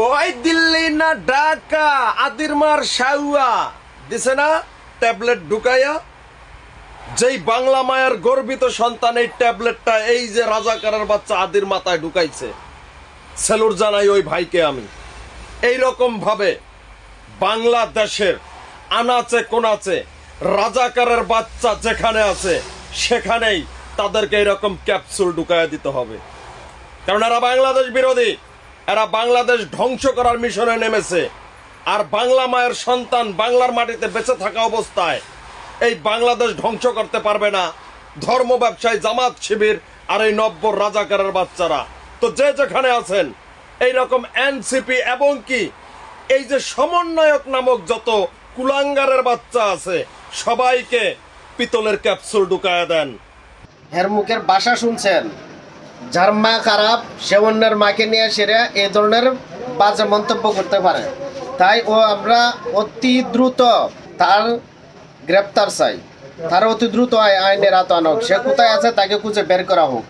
ওই দিল্লি না ঢাকা আদির মার শাউয়া দিছে না ট্যাবলেট ঢুকাইয়া, যেই বাংলা মায়ের গর্বিত সন্তান এই ট্যাবলেটটা এই যে রাজাকারের বাচ্চা আদির মাথায় ঢুকাইছে, সেলুট জানাই ওই ভাইকে আমি। এইরকম ভাবে বাংলাদেশের আনাচে কোনাচে রাজাকারের বাচ্চা যেখানে আছে সেখানেই তাদেরকে এরকম ক্যাপসুল ঢুকাইয়া দিতে হবে, কারণ এরা বাংলাদেশ বিরোধী, এরা বাংলাদেশ ধ্বংস করার মিশনে নেমেছে। আর বাংলা মায়ের সন্তান বাংলার মাটিতে বেঁচে থাকা অবস্থায় এই বাংলাদেশ ধ্বংস করতে পারবে না ধর্ম ব্যবসায়ী জামাত শিবির আর এই নব্বর রাজাকারের বাচ্চারা। তো যে যেখানে আছেন এইরকম এনসিপি এবং কি এই যে সমন্বয়ক নামক যত কুলাঙ্গারের বাচ্চা আছে সবাইকে পিতলের ক্যাপসুল ঢুকায়া দেন। এর মুখের ভাষা শুনছেন, যার মা খারাপ সে অন্যের মাকে নিয়ে সেরে এই ধরনের বাজে মন্তব্য করতে পারে। তাই আমরা অতি দ্রুত তার গ্রেপ্তার চাই, তার অতি দ্রুত আইনের আওতায় আনক। সে কোথায় আছে তাকে খুঁজে বের করা হোক।